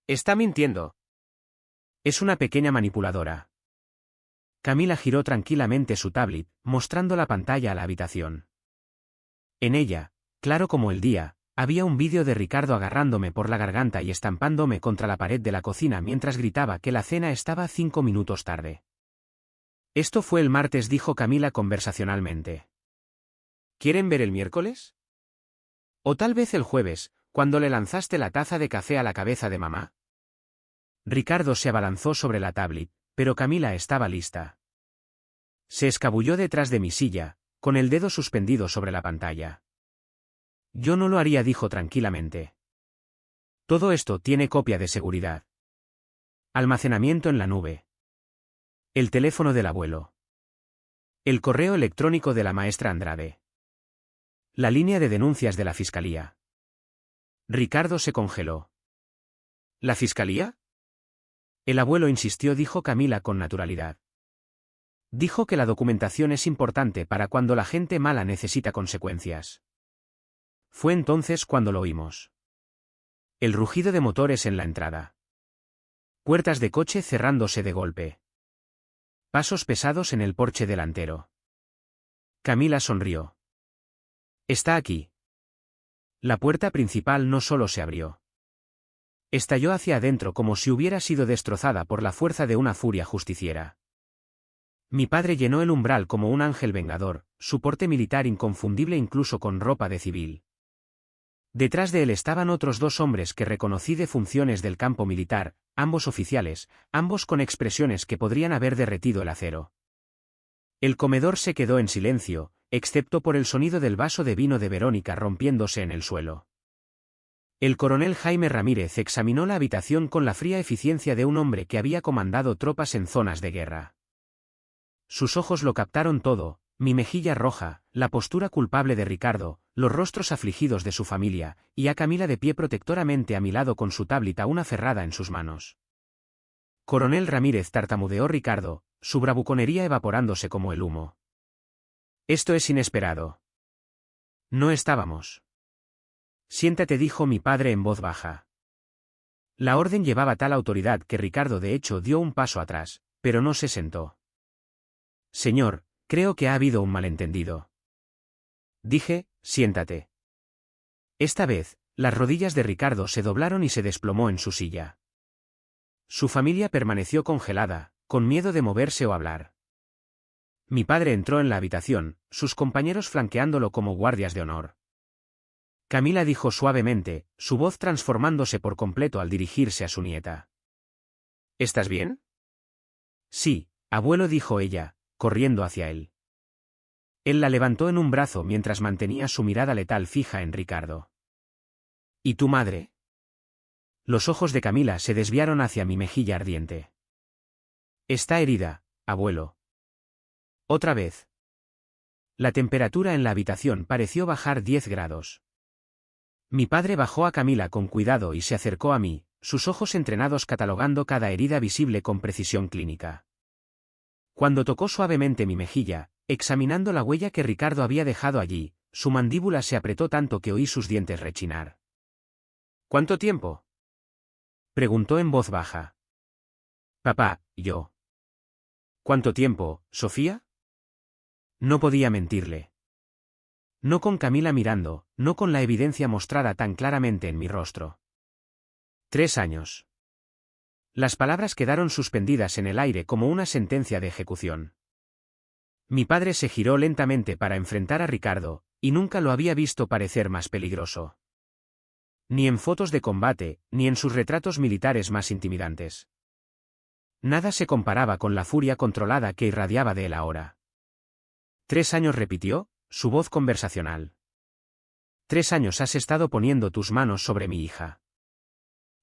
Está mintiendo. Es una pequeña manipuladora. Camila giró tranquilamente su tablet, mostrando la pantalla a la habitación. En ella, claro como el día, había un vídeo de Ricardo agarrándome por la garganta y estampándome contra la pared de la cocina mientras gritaba que la cena estaba 5 minutos tarde. Esto fue el martes, dijo Camila conversacionalmente. ¿Quieren ver el miércoles? O tal vez el jueves, cuando le lanzaste la taza de café a la cabeza de mamá. Ricardo se abalanzó sobre la tablet, pero Camila estaba lista. Se escabulló detrás de mi silla, con el dedo suspendido sobre la pantalla. Yo no lo haría, dijo tranquilamente. Todo esto tiene copia de seguridad. Almacenamiento en la nube. El teléfono del abuelo. El correo electrónico de la maestra Andrade. La línea de denuncias de la fiscalía. Ricardo se congeló. ¿La fiscalía? El abuelo insistió, dijo Camila con naturalidad. Dijo que la documentación es importante para cuando la gente mala necesita consecuencias. Fue entonces cuando lo oímos. El rugido de motores en la entrada. Puertas de coche cerrándose de golpe. Pasos pesados en el porche delantero. Camila sonrió. Está aquí. La puerta principal no solo se abrió. Estalló hacia adentro como si hubiera sido destrozada por la fuerza de una furia justiciera. Mi padre llenó el umbral como un ángel vengador, su porte militar inconfundible incluso con ropa de civil. Detrás de él estaban otros dos hombres que reconocí de funciones del campo militar, ambos oficiales, ambos con expresiones que podrían haber derretido el acero. El comedor se quedó en silencio, excepto por el sonido del vaso de vino de Verónica rompiéndose en el suelo. El coronel Jaime Ramírez examinó la habitación con la fría eficiencia de un hombre que había comandado tropas en zonas de guerra. Sus ojos lo captaron todo, mi mejilla roja, la postura culpable de Ricardo, los rostros afligidos de su familia, y a Camila de pie protectoramente a mi lado con su tablita aún aferrada en sus manos. Coronel Ramírez, tartamudeó Ricardo, su bravuconería evaporándose como el humo. Esto es inesperado. No estábamos. Siéntate, dijo mi padre en voz baja. La orden llevaba tal autoridad que Ricardo de hecho dio un paso atrás, pero no se sentó. Señor, creo que ha habido un malentendido. Dije, siéntate. Esta vez, las rodillas de Ricardo se doblaron y se desplomó en su silla. Su familia permaneció congelada, con miedo de moverse o hablar. Mi padre entró en la habitación, sus compañeros flanqueándolo como guardias de honor. Camila dijo suavemente, su voz transformándose por completo al dirigirse a su nieta. ¿Estás bien? Sí, abuelo, dijo ella, corriendo hacia él. Él la levantó en un brazo mientras mantenía su mirada letal fija en Ricardo. ¿Y tu madre? Los ojos de Camila se desviaron hacia mi mejilla ardiente. Está herida, abuelo. Otra vez. La temperatura en la habitación pareció bajar 10 grados. Mi padre bajó a Camila con cuidado y se acercó a mí, sus ojos entrenados catalogando cada herida visible con precisión clínica. Cuando tocó suavemente mi mejilla, examinando la huella que Ricardo había dejado allí, su mandíbula se apretó tanto que oí sus dientes rechinar. ¿Cuánto tiempo? Preguntó en voz baja. Papá, yo. ¿Cuánto tiempo, Sofía? No podía mentirle. No con Camila mirando, no con la evidencia mostrada tan claramente en mi rostro. 3 años. Las palabras quedaron suspendidas en el aire como una sentencia de ejecución. Mi padre se giró lentamente para enfrentar a Ricardo, y nunca lo había visto parecer más peligroso. Ni en fotos de combate, ni en sus retratos militares más intimidantes. Nada se comparaba con la furia controlada que irradiaba de él ahora. 3 años, repitió, su voz conversacional. 3 años has estado poniendo tus manos sobre mi hija.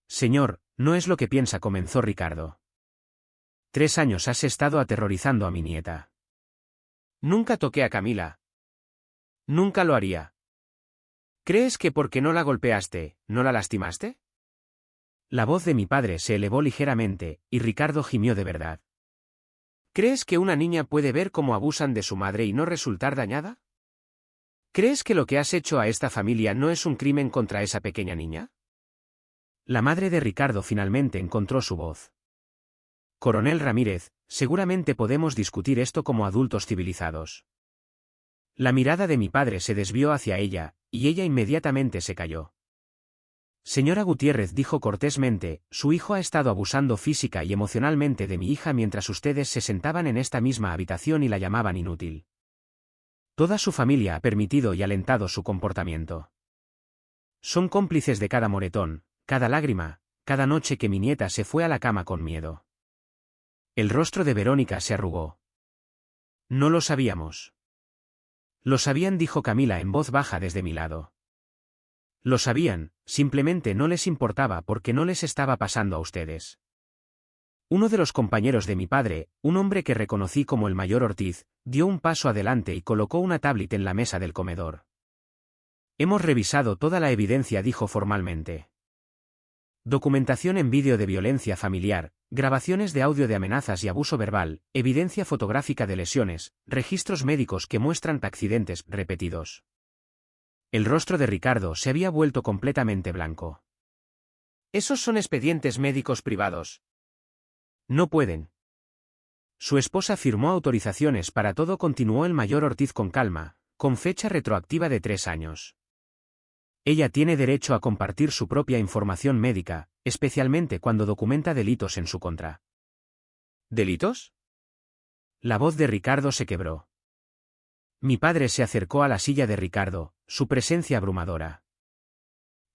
Señor, no es lo que piensa, comenzó Ricardo. 3 años has estado aterrorizando a mi nieta. Nunca toqué a Camila. Nunca lo haría. ¿Crees que porque no la golpeaste, no la lastimaste? La voz de mi padre se elevó ligeramente, y Ricardo gimió de verdad. ¿Crees que una niña puede ver cómo abusan de su madre y no resultar dañada? ¿Crees que lo que has hecho a esta familia no es un crimen contra esa pequeña niña? La madre de Ricardo finalmente encontró su voz. Coronel Ramírez, seguramente podemos discutir esto como adultos civilizados. La mirada de mi padre se desvió hacia ella, y ella inmediatamente se calló. Señora Gutiérrez, dijo cortésmente, su hijo ha estado abusando física y emocionalmente de mi hija mientras ustedes se sentaban en esta misma habitación y la llamaban inútil. Toda su familia ha permitido y alentado su comportamiento. Son cómplices de cada moretón, cada lágrima, cada noche que mi nieta se fue a la cama con miedo. El rostro de Verónica se arrugó. No lo sabíamos. Lo sabían, dijo Camila en voz baja desde mi lado. Lo sabían, simplemente no les importaba porque no les estaba pasando a ustedes. Uno de los compañeros de mi padre, un hombre que reconocí como el mayor Ortiz, dio un paso adelante y colocó una tablet en la mesa del comedor. Hemos revisado toda la evidencia, dijo formalmente. Documentación en vídeo de violencia familiar, grabaciones de audio de amenazas y abuso verbal, evidencia fotográfica de lesiones, registros médicos que muestran accidentes repetidos. El rostro de Ricardo se había vuelto completamente blanco. Esos son expedientes médicos privados. No pueden. Su esposa firmó autorizaciones para todo, continuó el mayor Ortiz con calma, con fecha retroactiva de 3 años. Ella tiene derecho a compartir su propia información médica, especialmente cuando documenta delitos en su contra. ¿Delitos? La voz de Ricardo se quebró. Mi padre se acercó a la silla de Ricardo, su presencia abrumadora.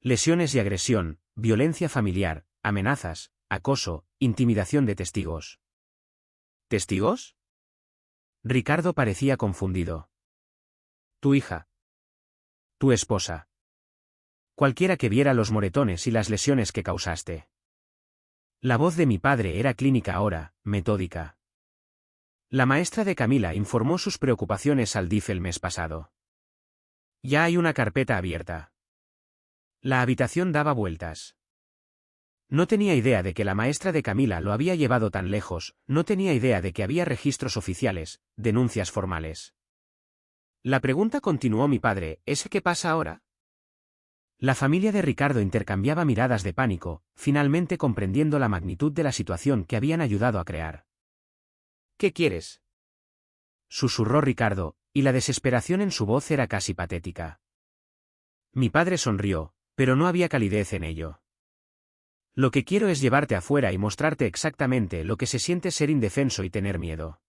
Lesiones y agresión, violencia familiar, amenazas, acoso, intimidación de testigos. ¿Testigos? Ricardo parecía confundido. Tu hija. Tu esposa. Cualquiera que viera los moretones y las lesiones que causaste. La voz de mi padre era clínica ahora, metódica. La maestra de Camila informó sus preocupaciones al DIF el mes pasado. Ya hay una carpeta abierta. La habitación daba vueltas. No tenía idea de que la maestra de Camila lo había llevado tan lejos, no tenía idea de que había registros oficiales, denuncias formales. La pregunta, continuó mi padre, ¿es qué pasa ahora? La familia de Ricardo intercambiaba miradas de pánico, finalmente comprendiendo la magnitud de la situación que habían ayudado a crear. ¿Qué quieres?, susurró Ricardo, y la desesperación en su voz era casi patética. Mi padre sonrió, pero no había calidez en ello. Lo que quiero es llevarte afuera y mostrarte exactamente lo que se siente ser indefenso y tener miedo.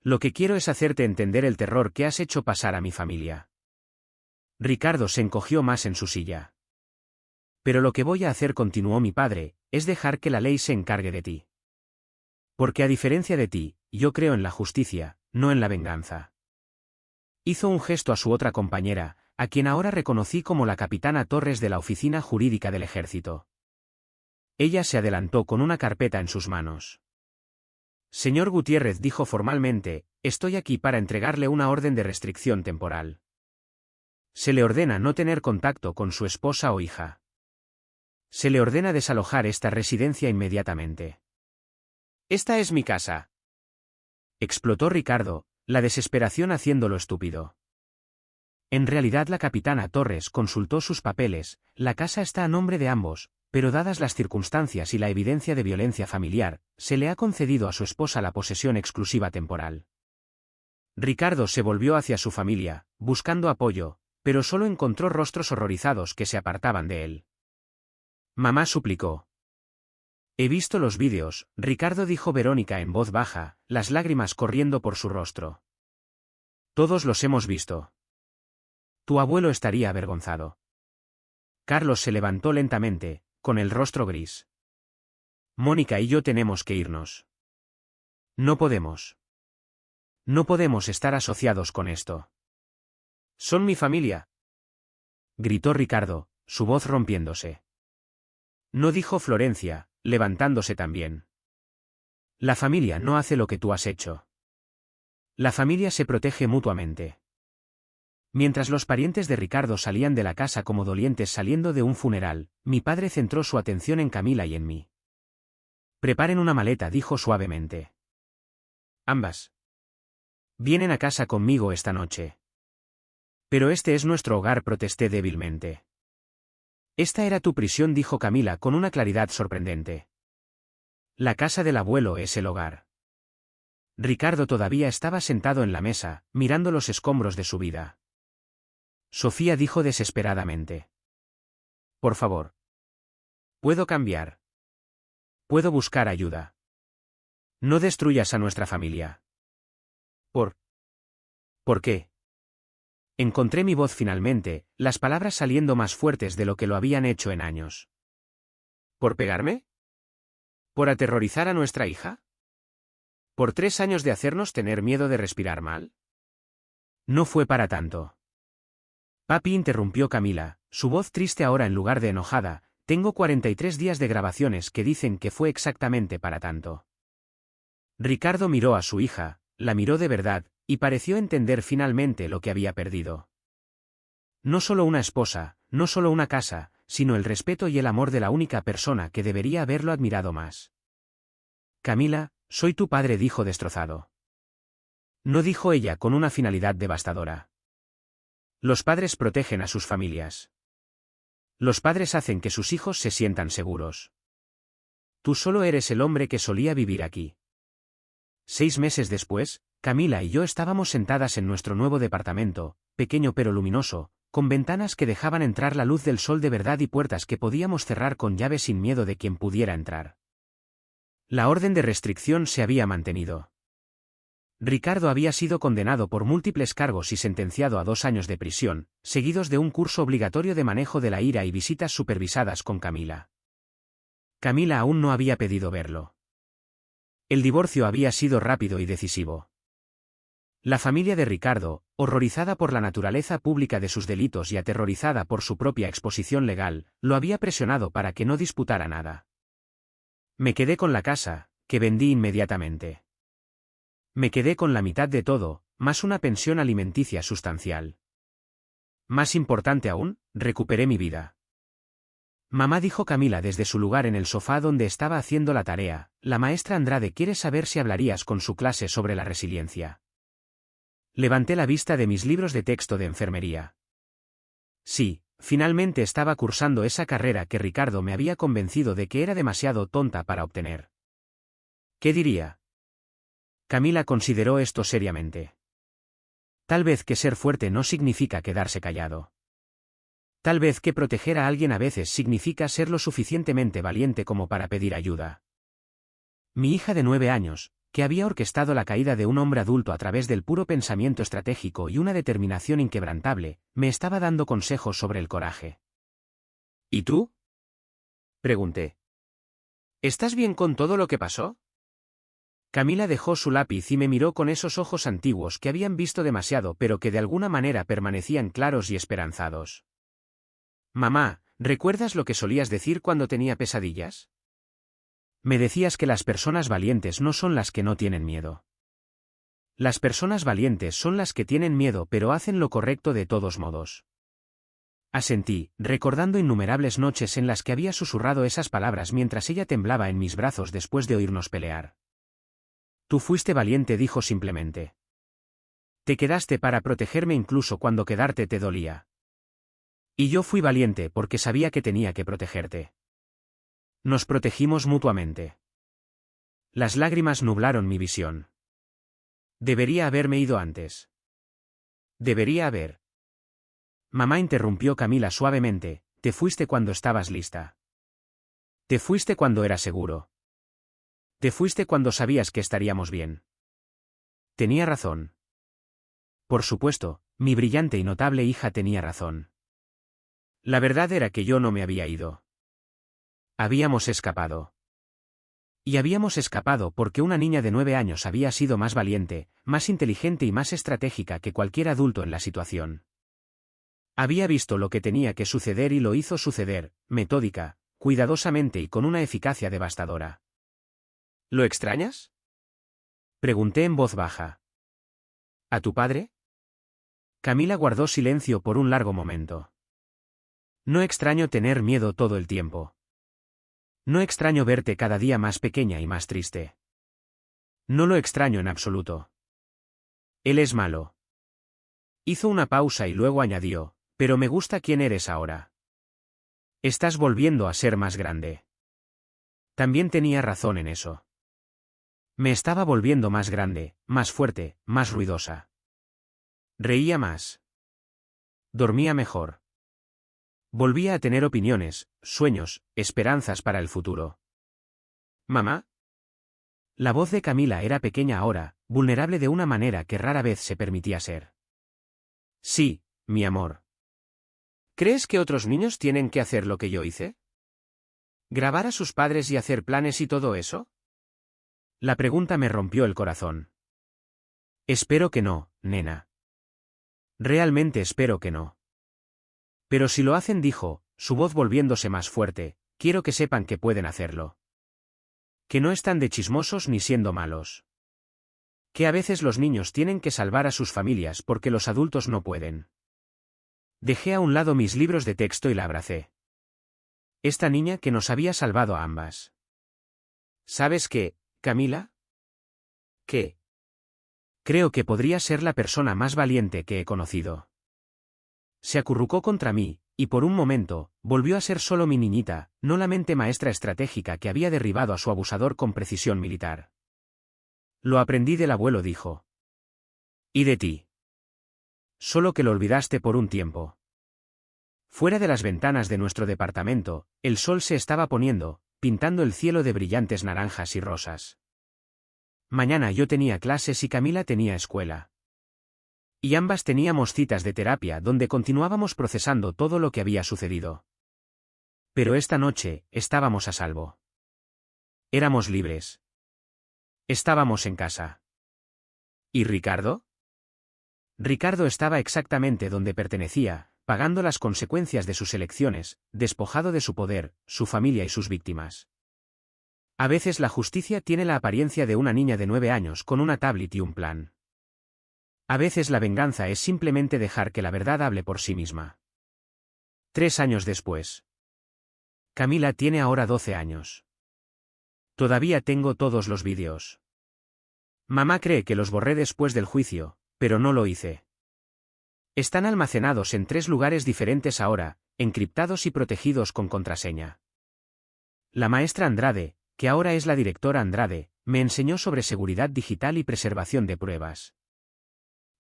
Lo que quiero es hacerte entender el terror que has hecho pasar a mi familia. Ricardo se encogió más en su silla. Pero lo que voy a hacer, continuó mi padre, es dejar que la ley se encargue de ti. Porque a diferencia de ti, yo creo en la justicia, no en la venganza. Hizo un gesto a su otra compañera, a quien ahora reconocí como la capitana Torres de la Oficina Jurídica del Ejército. Ella se adelantó con una carpeta en sus manos. Señor Gutiérrez, dijo formalmente, estoy aquí para entregarle una orden de restricción temporal. Se le ordena no tener contacto con su esposa o hija. Se le ordena desalojar esta residencia inmediatamente. Esta es mi casa. Explotó Ricardo, la desesperación haciéndolo estúpido. En realidad la capitana Torres consultó sus papeles, la casa está a nombre de ambos, pero dadas las circunstancias y la evidencia de violencia familiar, se le ha concedido a su esposa la posesión exclusiva temporal. Ricardo se volvió hacia su familia, buscando apoyo, pero solo encontró rostros horrorizados que se apartaban de él. Mamá suplicó. He visto los vídeos, Ricardo, dijo Verónica en voz baja, las lágrimas corriendo por su rostro. Todos los hemos visto. Tu abuelo estaría avergonzado. Carlos se levantó lentamente, con el rostro gris. Mónica y yo tenemos que irnos. No podemos. No podemos estar asociados con esto. Son mi familia, gritó Ricardo, su voz rompiéndose. No, dijo Florencia, levantándose también. La familia no hace lo que tú has hecho. La familia se protege mutuamente. Mientras los parientes de Ricardo salían de la casa como dolientes saliendo de un funeral, mi padre centró su atención en Camila y en mí. Preparen una maleta, dijo suavemente. Ambas. Vienen a casa conmigo esta noche. Pero este es nuestro hogar, protesté débilmente. Esta era tu prisión, dijo Camila con una claridad sorprendente. La casa del abuelo es el hogar. Ricardo todavía estaba sentado en la mesa, mirando los escombros de su vida. Sofía dijo desesperadamente. Por favor. Puedo cambiar. Puedo buscar ayuda. No destruyas a nuestra familia. ¿Por qué? Encontré mi voz finalmente, las palabras saliendo más fuertes de lo que lo habían hecho en años. ¿Por pegarme? ¿Por aterrorizar a nuestra hija? ¿Por 3 años de hacernos tener miedo de respirar mal? No fue para tanto. Papi, interrumpió Camila, su voz triste ahora en lugar de enojada, Tengo 43 días de grabaciones que dicen que fue exactamente para tanto. Ricardo miró a su hija, la miró de verdad, y pareció entender finalmente lo que había perdido. No solo una esposa, no solo una casa, sino el respeto y el amor de la única persona que debería haberlo admirado más. Camila, soy tu padre, dijo destrozado. No, dijo ella con una finalidad devastadora. Los padres protegen a sus familias. Los padres hacen que sus hijos se sientan seguros. Tú solo eres el hombre que solía vivir aquí. 6 meses después, Camila y yo estábamos sentadas en nuestro nuevo departamento, pequeño pero luminoso, con ventanas que dejaban entrar la luz del sol de verdad y puertas que podíamos cerrar con llave sin miedo de quien pudiera entrar. La orden de restricción se había mantenido. Ricardo había sido condenado por múltiples cargos y sentenciado a 2 años de prisión, seguidos de un curso obligatorio de manejo de la ira y visitas supervisadas con Camila. Camila aún no había pedido verlo. El divorcio había sido rápido y decisivo. La familia de Ricardo, horrorizada por la naturaleza pública de sus delitos y aterrorizada por su propia exposición legal, lo había presionado para que no disputara nada. Me quedé con la casa, que vendí inmediatamente. Me quedé con la mitad de todo, más una pensión alimenticia sustancial. Más importante aún, recuperé mi vida. Mamá, dijo Camila desde su lugar en el sofá donde estaba haciendo la tarea, la maestra Andrade quiere saber si hablarías con su clase sobre la resiliencia. Levanté la vista de mis libros de texto de enfermería. Sí, finalmente estaba cursando esa carrera que Ricardo me había convencido de que era demasiado tonta para obtener. ¿Qué diría? Camila consideró esto seriamente. Tal vez que ser fuerte no significa quedarse callado. Tal vez que proteger a alguien a veces significa ser lo suficientemente valiente como para pedir ayuda. Mi hija de 9 años, que había orquestado la caída de un hombre adulto a través del puro pensamiento estratégico y una determinación inquebrantable, me estaba dando consejos sobre el coraje. ¿Y tú? Pregunté. ¿Estás bien con todo lo que pasó? Camila dejó su lápiz y me miró con esos ojos antiguos que habían visto demasiado pero que de alguna manera permanecían claros y esperanzados. Mamá, ¿recuerdas lo que solías decir cuando tenía pesadillas? Me decías que las personas valientes no son las que no tienen miedo. Las personas valientes son las que tienen miedo pero hacen lo correcto de todos modos. Asentí, recordando innumerables noches en las que había susurrado esas palabras mientras ella temblaba en mis brazos después de oírnos pelear. Tú fuiste valiente, dijo simplemente. Te quedaste para protegerme incluso cuando quedarte te dolía. Y yo fui valiente porque sabía que tenía que protegerte. Nos protegimos mutuamente. Las lágrimas nublaron mi visión. Debería haberme ido antes. Debería haber. Mamá, interrumpió Camila suavemente, te fuiste cuando estabas lista. Te fuiste cuando era seguro. Te fuiste cuando sabías que estaríamos bien. Tenía razón. Por supuesto, mi brillante y notable hija tenía razón. La verdad era que yo no me había ido. Habíamos escapado. Y habíamos escapado porque una niña de 9 años había sido más valiente, más inteligente y más estratégica que cualquier adulto en la situación. Había visto lo que tenía que suceder y lo hizo suceder, metódica, cuidadosamente y con una eficacia devastadora. ¿Lo extrañas? Pregunté en voz baja. ¿A tu padre? Camila guardó silencio por un largo momento. No extraño tener miedo todo el tiempo. No extraño verte cada día más pequeña y más triste. No lo extraño en absoluto. Él es malo. Hizo una pausa y luego añadió, pero me gusta quién eres ahora. Estás volviendo a ser más grande. También tenía razón en eso. Me estaba volviendo más grande, más fuerte, más ruidosa. Reía más. Dormía mejor. Volvía a tener opiniones, sueños, esperanzas para el futuro. ¿Mamá? La voz de Camila era pequeña ahora, vulnerable de una manera que rara vez se permitía ser. Sí, mi amor. ¿Crees que otros niños tienen que hacer lo que yo hice? ¿Grabar a sus padres y hacer planes y todo eso? La pregunta me rompió el corazón. Espero que no, nena. Realmente espero que no. Pero si lo hacen, dijo, su voz volviéndose más fuerte, quiero que sepan que pueden hacerlo. Que no están de chismosos ni siendo malos. Que a veces los niños tienen que salvar a sus familias porque los adultos no pueden. Dejé a un lado mis libros de texto y la abracé. Esta niña que nos había salvado a ambas. ¿Sabes qué, Camila? ¿Qué? Creo que podría ser la persona más valiente que he conocido. Se acurrucó contra mí, y por un momento, volvió a ser solo mi niñita, no la mente maestra estratégica que había derribado a su abusador con precisión militar. Lo aprendí del abuelo, dijo. ¿Y de ti? Solo que lo olvidaste por un tiempo. Fuera de las ventanas de nuestro departamento, el sol se estaba poniendo, pintando el cielo de brillantes naranjas y rosas. Mañana yo tenía clases y Camila tenía escuela. Y ambas teníamos citas de terapia donde continuábamos procesando todo lo que había sucedido. Pero esta noche, estábamos a salvo. Éramos libres. Estábamos en casa. ¿Y Ricardo? Ricardo estaba exactamente donde pertenecía, pagando las consecuencias de sus elecciones, despojado de su poder, su familia y sus víctimas. A veces la justicia tiene la apariencia de una niña de 9 años con una tablet y un plan. A veces la venganza es simplemente dejar que la verdad hable por sí misma. 3 años después. Camila tiene ahora 12 años. Todavía tengo todos los vídeos. Mamá cree que los borré después del juicio, pero no lo hice. Están almacenados en 3 lugares diferentes ahora, encriptados y protegidos con contraseña. La maestra Andrade, que ahora es la directora Andrade, me enseñó sobre seguridad digital y preservación de pruebas.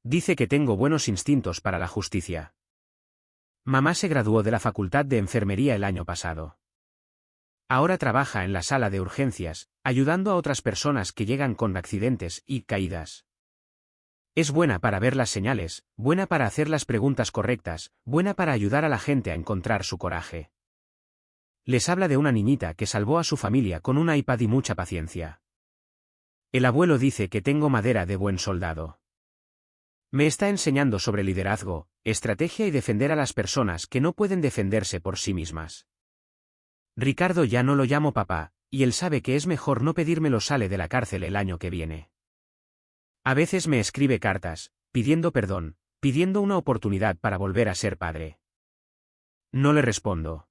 Dice que tengo buenos instintos para la justicia. Mamá se graduó de la Facultad de Enfermería el año pasado. Ahora trabaja en la sala de urgencias, ayudando a otras personas que llegan con accidentes y caídas. Es buena para ver las señales, buena para hacer las preguntas correctas, buena para ayudar a la gente a encontrar su coraje. Les habla de una niñita que salvó a su familia con un iPad y mucha paciencia. El abuelo dice que tengo madera de buen soldado. Me está enseñando sobre liderazgo, estrategia y defender a las personas que no pueden defenderse por sí mismas. Ricardo ya no lo llamo papá, y él sabe que es mejor no pedírmelo, sale de la cárcel el año que viene. A veces me escribe cartas, pidiendo perdón, pidiendo una oportunidad para volver a ser padre. No le respondo.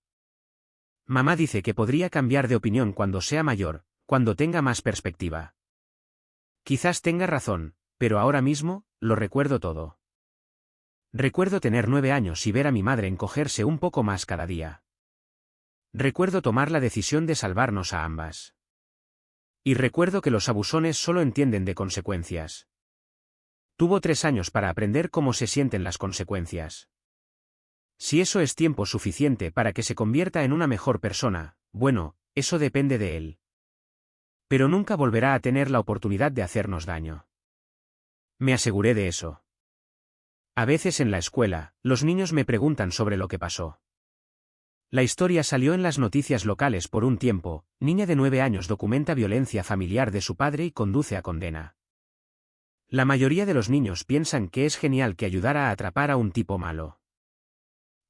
Mamá dice que podría cambiar de opinión cuando sea mayor, cuando tenga más perspectiva. Quizás tenga razón, pero ahora mismo, lo recuerdo todo. Recuerdo tener 9 años y ver a mi madre encogerse un poco más cada día. Recuerdo tomar la decisión de salvarnos a ambas. Y recuerdo que los abusones solo entienden de consecuencias. Tuvo 3 años para aprender cómo se sienten las consecuencias. Si eso es tiempo suficiente para que se convierta en una mejor persona, bueno, eso depende de él. Pero nunca volverá a tener la oportunidad de hacernos daño. Me aseguré de eso. A veces en la escuela, los niños me preguntan sobre lo que pasó. La historia salió en las noticias locales por un tiempo. Niña de 9 años documenta violencia familiar de su padre y conduce a condena. La mayoría de los niños piensan que es genial que ayudara a atrapar a un tipo malo.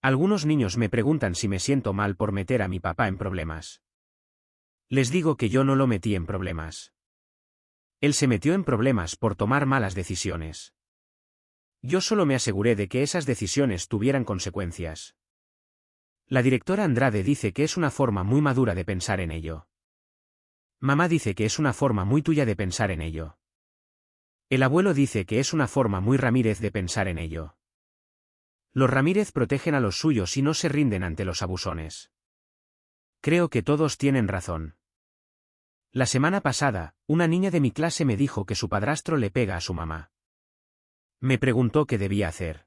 Algunos niños me preguntan si me siento mal por meter a mi papá en problemas. Les digo que yo no lo metí en problemas. Él se metió en problemas por tomar malas decisiones. Yo solo me aseguré de que esas decisiones tuvieran consecuencias. La directora Andrade dice que es una forma muy madura de pensar en ello. Mamá dice que es una forma muy tuya de pensar en ello. El abuelo dice que es una forma muy Ramírez de pensar en ello. Los Ramírez protegen a los suyos y no se rinden ante los abusones. Creo que todos tienen razón. La semana pasada, una niña de mi clase me dijo que su padrastro le pega a su mamá. Me preguntó qué debía hacer.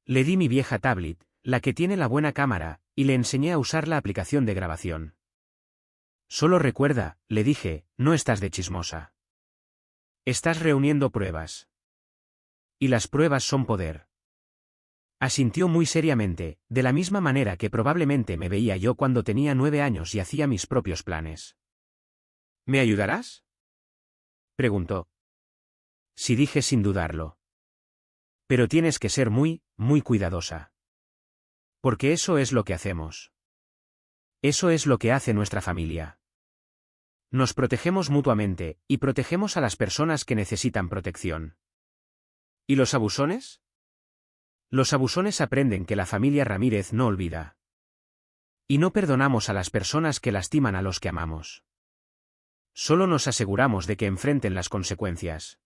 Le di mi vieja tablet, la que tiene la buena cámara, y le enseñé a usar la aplicación de grabación. Solo recuerda, le dije, no estás de chismosa. Estás reuniendo pruebas. Y las pruebas son poder. Asintió muy seriamente, de la misma manera que probablemente me veía yo cuando tenía 9 años y hacía mis propios planes. ¿Me ayudarás?, preguntó. Sí, dije sin dudarlo. Pero tienes que ser muy, muy cuidadosa. Porque eso es lo que hacemos. Eso es lo que hace nuestra familia. Nos protegemos mutuamente, y protegemos a las personas que necesitan protección. ¿Y los abusones? Los abusones aprenden que la familia Ramírez no olvida. Y no perdonamos a las personas que lastiman a los que amamos. Solo nos aseguramos de que enfrenten las consecuencias.